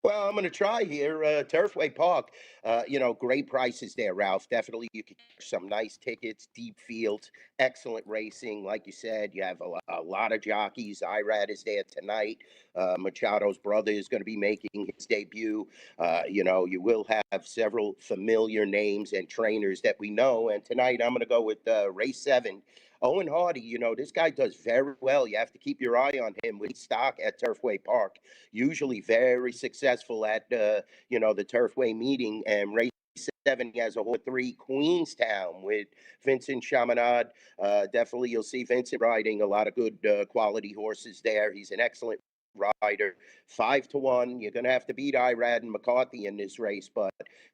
Well, I'm going to try here. Turfway Park, great prices there, Ralph. Definitely you can catch some nice tickets, deep fields, excellent racing. Like you said, you have a lot of jockeys. Irad is there tonight. Machado's brother is going to be making his debut. You will have several familiar names and trainers that we know. And tonight I'm going to go with race 7. Owen Hardy, this guy does very well. You have to keep your eye on him with stock at Turfway Park. Usually very successful at, the Turfway meeting. And race 7, he has a horse 3, Queenstown, with Vincent Chaminade. Definitely you'll see Vincent riding a lot of good quality horses there. He's an excellent rider. 5-1. You're going to have to beat Irad and McCarthy in this race, but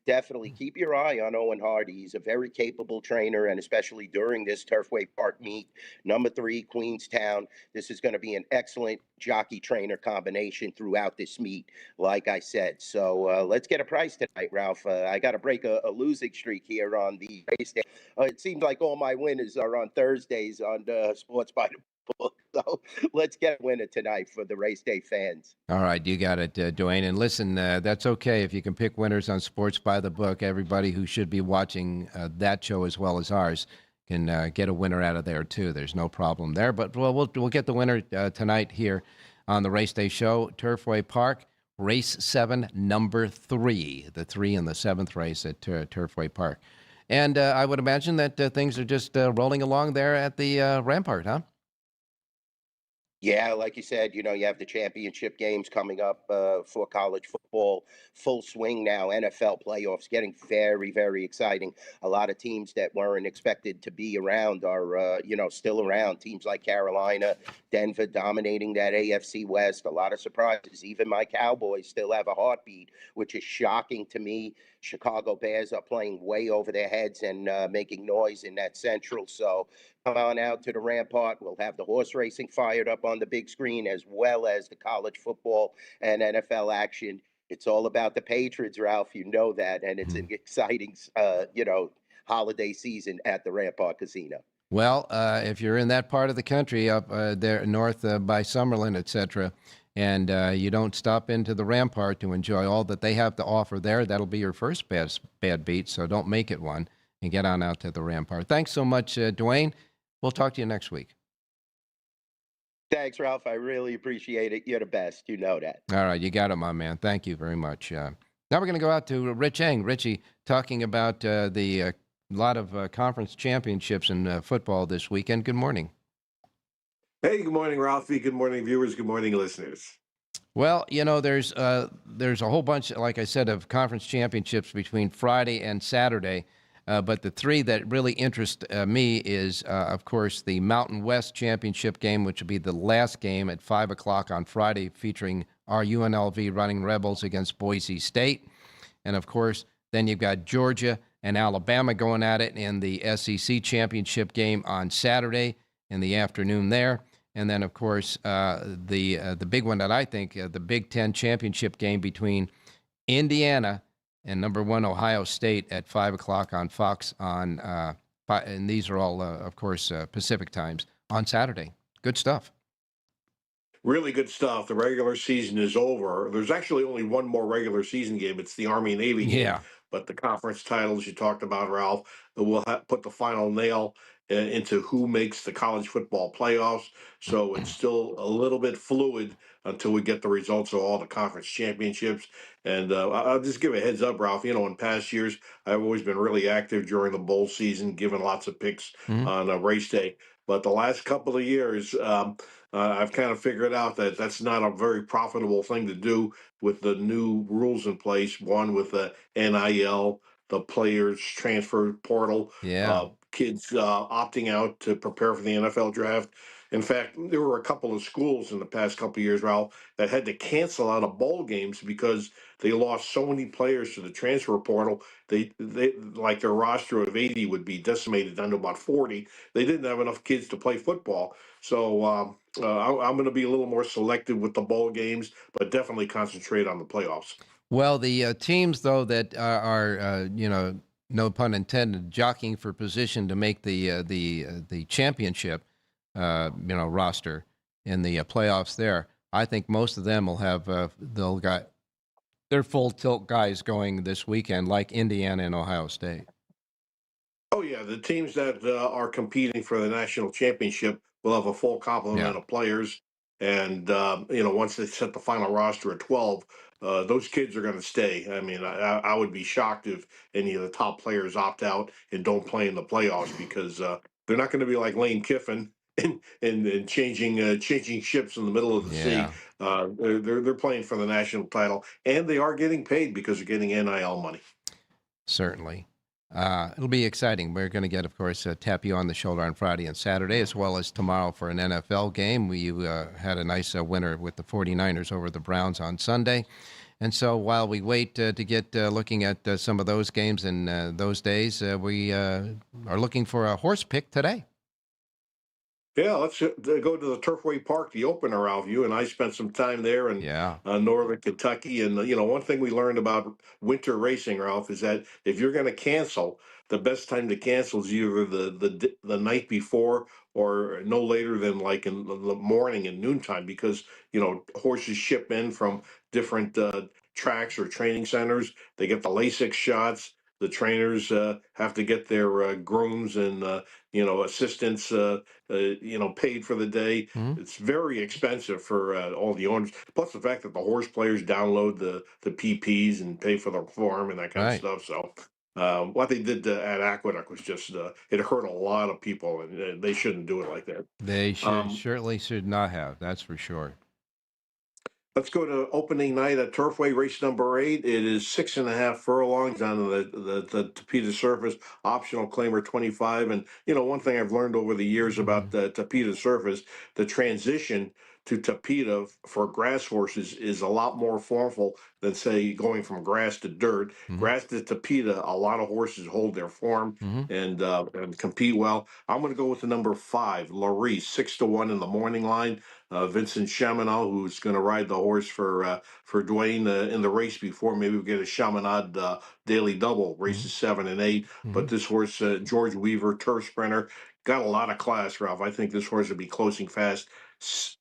definitely keep your eye on Owen Hardy. He's a very capable trainer, and especially during this Turfway Park meet, number 3, Queenstown. This is going to be an excellent jockey trainer combination throughout this meet, like I said. So let's get a price tonight, Ralph. I got to break a losing streak here on the race day. It seems like all my winners are on Thursdays on Sports by the Book. So let's get a winner tonight for the race day fans. All right, you got it, Dwayne. And listen, that's okay if you can pick winners on Sports by the Book. Everybody who should be watching that show as well as ours can get a winner out of there too. There's no problem there. But we'll get the winner tonight here on the Race Day Show, Turfway Park, Race 7, number 3, the 3 in the 7th race at Turfway Park. And I would imagine that things are just rolling along there at the Rampart, huh? Yeah, like you said, you have the championship games coming up for college football, full swing now. NFL playoffs getting very, very exciting. A lot of teams that weren't expected to be around are, still around. Teams like Carolina, Denver dominating that AFC West. A lot of surprises. Even my Cowboys still have a heartbeat, which is shocking to me. Chicago Bears are playing way over their heads and making noise in that Central. So come on out to the Rampart. We'll have the horse racing fired up on the big screen, as well as the college football and NFL action. It's all about the Patriots, Ralph. You know that. And it's an exciting, holiday season at the Rampart Casino. Well, if you're in that part of the country up there north by Summerlin, etc., and you don't stop into the Rampart to enjoy all that they have to offer there, that'll be your first bad beat, so don't make it one, and get on out to the Rampart. Thanks so much, Dwayne. We'll talk to you next week. Thanks, Ralph. I really appreciate it. You're the best. You know that. All right, you got it, my man. Thank you very much. Now we're going to go out to Rich Eng. Richie, talking about the lot of conference championships in football this weekend. Good morning. Hey, good morning, Ralphie. Good morning, viewers. Good morning, listeners. Well, there's a whole bunch, like I said, of conference championships between Friday and Saturday. But the 3 that really interest me is, of course, the Mountain West Championship game, which will be the last game at 5 o'clock on Friday, featuring our UNLV Running Rebels against Boise State. And, of course, then you've got Georgia and Alabama going at it in the SEC Championship game on Saturday in the afternoon there. And then, of course, the big one that I think, the Big Ten Championship game between Indiana and number 1 Ohio State at 5 o'clock on Fox and these are all, of course, Pacific times on Saturday. Good stuff. Really good stuff. The regular season is over. There's actually only one more regular season game. It's the Army-Navy game. Yeah. But the conference titles you talked about, Ralph, will put the final nail into who makes the college football playoffs. So it's still a little bit fluid until we get the results of all the conference championships. And I'll just give a heads up, Ralph. In past years, I've always been really active during the bowl season, giving lots of picks on race day. But the last couple of years, I've kind of figured out that that's not a very profitable thing to do with the new rules in place. One with the NIL, the players transfer portal, kids opting out to prepare for the NFL draft. In fact, there were a couple of schools in the past couple of years, Ralph, that had to cancel out of bowl games because they lost so many players to the transfer portal. They like their roster of 80 would be decimated down to about 40. They didn't have enough kids to play football. So I'm going to be a little more selective with the bowl games, but definitely concentrate on the playoffs. Well, the teams, though, that are no pun intended, jockeying for position to make the championship, roster in the playoffs there, I think most of them will have they'll got their full tilt guys going this weekend, like Indiana and Ohio State. Oh yeah, the teams that are competing for the national championship will have a full complement of players, and once they set the final roster at 12. Those kids are going to stay. I mean, I would be shocked if any of the top players opt out and don't play in the playoffs because they're not going to be like Lane Kiffin and changing ships in the middle of the sea. They're playing for the national title, and they are getting paid because they're getting NIL money. Certainly. It'll be exciting. We're going to get, of course, tap you on the shoulder on Friday and Saturday, as well as tomorrow for an NFL game. We had a nice winner with the 49ers over the Browns on Sunday. And so while we wait to get looking at some of those games in those days, we are looking for a horse pick today. Yeah, let's go to the Turfway Park, the opener, Ralph. You and I spent some time there in northern Kentucky. And, one thing we learned about winter racing, Ralph, is that if you're going to cancel, the best time to cancel is either the night before or no later than like in the morning and noontime, because, horses ship in from different tracks or training centers. They get the LASIK shots. The trainers have to get their grooms and, assistants, paid for the day. Mm-hmm. It's very expensive for all the owners. Plus the fact that the horse players download the PPs and pay for the farm and that kind of stuff. So what they did at Aqueduct was just, it hurt a lot of people, and they shouldn't do it like that. They certainly should not have. That's for sure. Let's go to opening night at Turfway, race number 8. It is 6.5 furlongs on the Tapeta surface, optional claimer 25. And, one thing I've learned over the years about the Tapeta surface, the transition to Tapeta for grass horses is a lot more formful than, say, going from grass to dirt. Mm-hmm. Grass to Tapeta, a lot of horses hold their form and compete well. I'm going to go with the number 5, Larice, 6-1 in the morning line. Vincent Chaminade, who's going to ride the horse for Dwayne in the race before. Maybe we'll get a Chaminade daily double, races 7 and 8. But this horse, George Weaver, turf sprinter, got a lot of class, Ralph. I think this horse will be closing fast.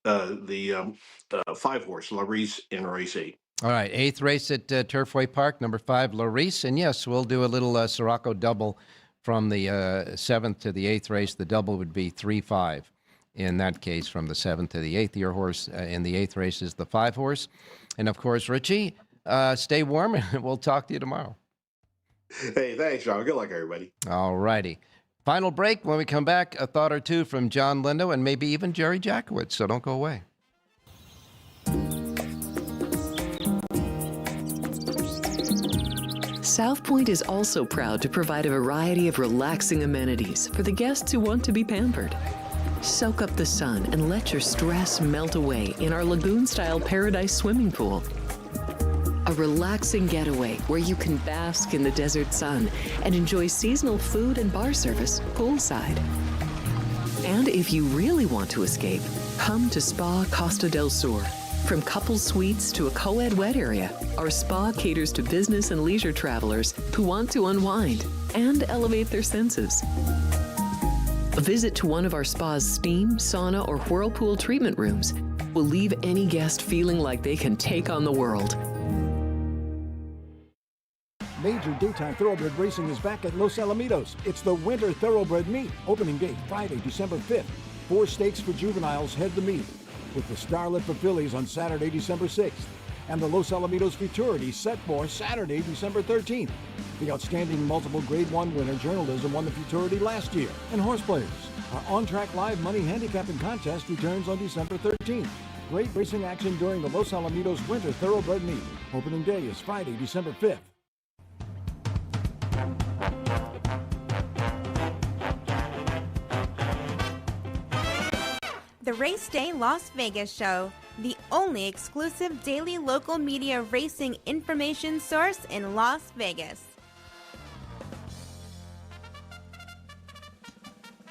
The 5 horse, Larice, in race 8. All right, 8th race at Turfway Park, number 5, Larice. And yes, we'll do a little Siraco double from the 7th to the 8th race. The double would be 3-5. In that case, from the 7th to the 8th. Your horse in the 8th race is the 5 horse. And, of course, Richie, stay warm, and we'll talk to you tomorrow. Hey, thanks, John. Good luck, everybody. All righty. Final break. When we come back, a thought or two from John Lindo and maybe even Jerry Jackowitz, so don't go away. South Point is also proud to provide a variety of relaxing amenities for the guests who want to be pampered. Soak up the sun and let your stress melt away in our lagoon-style paradise swimming pool. A relaxing getaway where you can bask in the desert sun and enjoy seasonal food and bar service poolside. And if you really want to escape, come to Spa Costa del Sur. From couple suites to a co-ed wet area, our spa caters to business and leisure travelers who want to unwind and elevate their senses. A visit to one of our spa's steam, sauna, or whirlpool treatment rooms will leave any guest feeling like they can take on the world. Major daytime thoroughbred racing is back at Los Alamitos. It's the Winter Thoroughbred Meet. Opening date Friday, December 5th. 4 stakes for juveniles head the meet, with the Starlet for fillies on Saturday, December 6th. And the Los Alamitos Futurity set for Saturday, December 13th. The outstanding multiple Grade 1 winner journalism won the Futurity last year. And horse players. Our on-track live money handicapping contest returns on December 13th. Great racing action during the Los Alamitos Winter Thoroughbred Meet. Opening day is Friday, December 5th. The Race Day Las Vegas Show, the only exclusive daily local media racing information source in Las Vegas.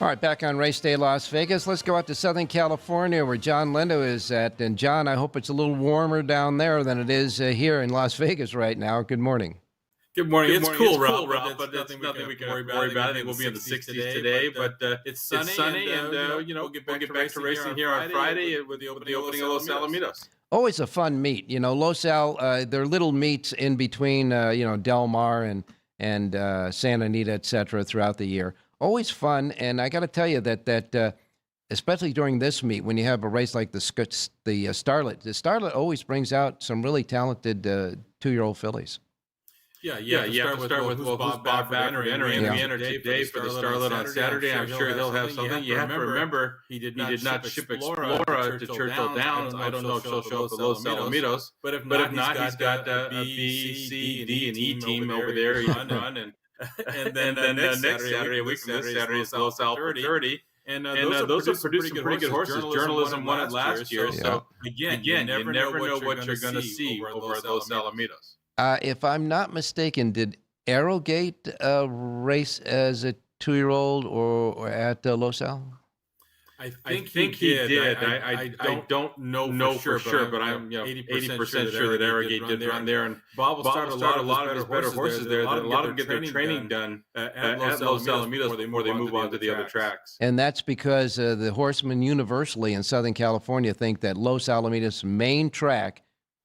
All right, back on Race Day Las Vegas. Let's go out to Southern California where John Lindo is at. And John, I hope it's a little warmer down there than it is here in Las Vegas right now. Good morning. Good morning. It's cool, Ralph, but that's nothing we can worry about. I think we'll be in the 60s today, but it's sunny, and we'll get back to racing here on Friday with the opening of Los Alamitos. Always a fun meet. Los Al, they're little meets in between, Del Mar and Santa Anita, et cetera, throughout the year. Always fun, and I got to tell you that especially during this meet, when you have a race like the Starlet always brings out some really talented 2-year-old fillies. Yeah. Start with Bob Baffert entering. We entered today for the Starlet on Saturday. I'm sure he'll have something. You have to remember, he did not ship Explorer to Churchill Downs. I don't know if she'll show up at Los Alamitos. But if not, he's got a B, C, D, and E team over there. He's run, and and then next Saturday, a week from this Saturday, is Los Alpha 30. And those have produced some pretty good horses. Journalism won it last year. So again, you never know what you're going to see over at Los Alamitos. If I'm not mistaken, did Arrowgate race as a 2-year-old or at Los Al? I think he did. I don't know for sure, but I'm 80% sure that Arrowgate did run there. And Bob started a lot of his better horses there. A lot of them get their training done at Los Alamitos before they move on to the other tracks. And that's because the horsemen universally in Southern California think that Los Alamitos main track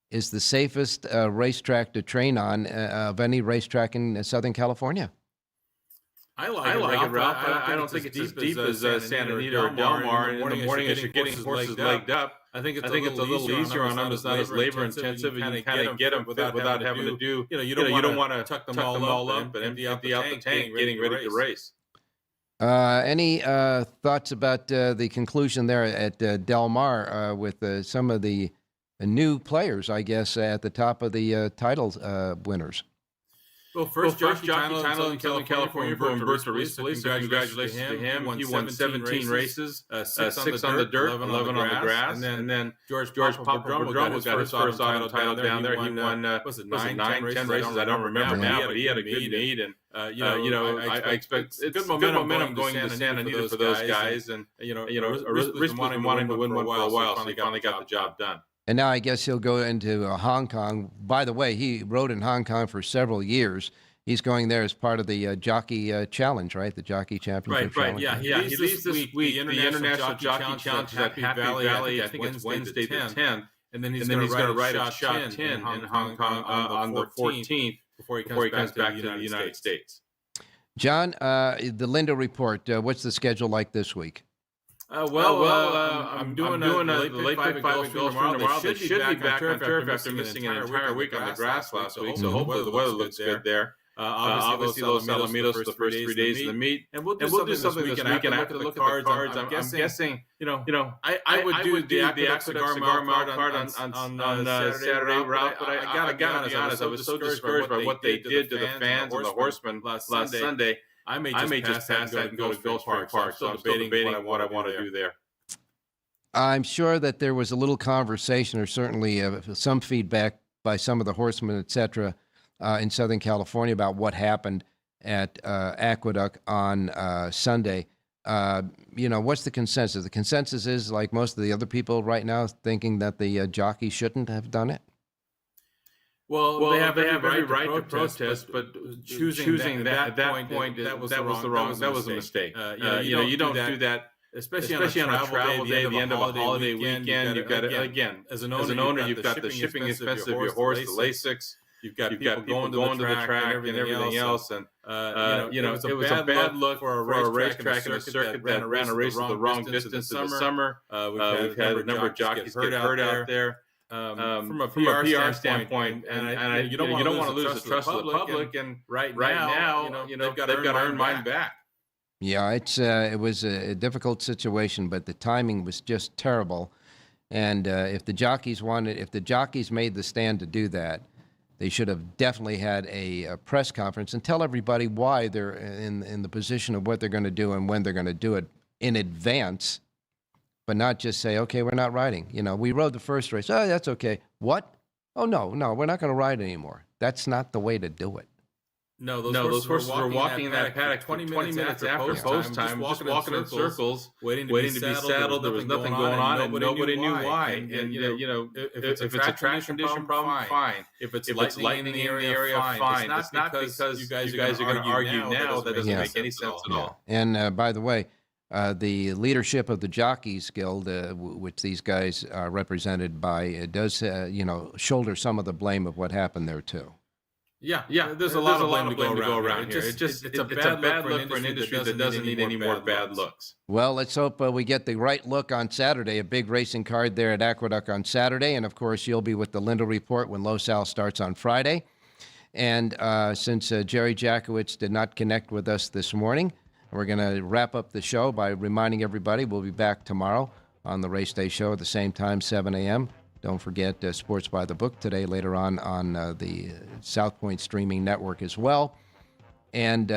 is the safest racetrack to train on of any racetrack in Southern California. I like it, Ralph. I don't think it's as deep as Santa Anita or Del Mar. In the morning, as you're getting horses legged up, I think it's a little easier on them. It's not as labor intensive, and you kind of get them fit without having to do. You don't want to tuck them all up and empty out the tank, getting ready to race. Any thoughts about the conclusion there at Del Mar with some of the new players, I guess, at the top of the titles winners? Well, first jockey title in Southern California for Humberto Ruiz. Congratulations to him. He won 17 races, 6 on the dirt, 11 on the grass. And then George Papadromo got his first title down there. He won, was it 9, 10 races? I don't remember now, but he had a good meet. And, I expect it's good momentum going to Santa Anita for those guys. And, Ruiz been wanting to win one for a while, so he finally got the job done. And now I guess he'll go into Hong Kong. By the way, he rode in Hong Kong for several years. He's going there as part of the Jockey Challenge, right? The Jockey Championship Challenge. Yeah. He leaves this week. The International Jockey Challenge is at Happy Valley. I think it's Wednesday the 10th. And then he's going to ride at Shot 10 in Hong Kong on the 14th before he comes back to the United States. John, the Lindo Report, what's the schedule like this week? I'm doing the late pick 5 at Gulfstream tomorrow. They should be back on turf after missing an entire week on the grass last week, so hopefully the weather looks good there. Obviously, Los Alamitos the first 3 days of the meet, and we'll do something this weekend after the cards. I'm guessing, I would do the Aqueduct Cigar Mile card on Saturday route, but I gotta be honest, I was so discouraged by what they did to the fans and the horsemen last Sunday. I may just pass that and go to Gulfstream Park. So I'm still debating what I want to do there. I'm sure that there was a little conversation, or certainly some feedback by some of the horsemen, et cetera, in Southern California about what happened at Aqueduct on Sunday. What's the consensus? The consensus is, like most of the other people right now, thinking that the jockey shouldn't have done it. Well, they have every right to protest, but choosing that at that point that was a mistake. You don't do that, especially on a travel day, the end of a holiday weekend. You've got to, again, as an owner, you've got the shipping expense of your horse, the Lasix. You've got people going to the track and everything else, and it was a bad look for a racetrack and a circuit that ran a race the wrong distance in the summer. We've had a number of jockeys get hurt out there. From a PR standpoint, and you don't want to lose the trust of the public. And right now, they've got to earn mine back. Yeah, it was a difficult situation, but the timing was just terrible. And if the jockeys made the stand to do that, they should have definitely had a press conference and tell everybody why they're in the position of what they're going to do and when they're going to do it in advance. But not just say, okay, we're not riding. We rode the first race. Oh, that's okay. What? Oh, no, we're not going to ride anymore. That's not the way to do it. No, those horses were walking in that paddock 20 minutes after post time, just walking in circles, waiting to be saddled. There was nothing going on, and nobody knew why. And if it's a track condition problem, fine. If it's lightning in the area, fine. It's not because you guys are going to argue now. That doesn't make any sense at all. And by the way, the leadership of the Jockeys Guild, which these guys are represented by, does shoulder some of the blame of what happened there too. Yeah. There's a lot of blame to go around here. It's a bad look for an industry that doesn't need any more bad looks. Well, let's hope we get the right look on Saturday. A big racing card there at Aqueduct on Saturday, and of course you'll be with the Lindo Report when Los Al starts on Friday. And since Jerry Jackowitz did not connect with us this morning, we're going to wrap up the show by reminding everybody we'll be back tomorrow on the Race Day Show at the same time, 7 a.m. Don't forget Sports by the Book today, later on the South Point streaming network as well. And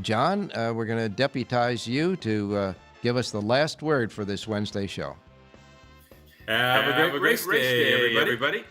John, we're going to deputize you to give us the last word for this Wednesday show. Have a great race day, everybody.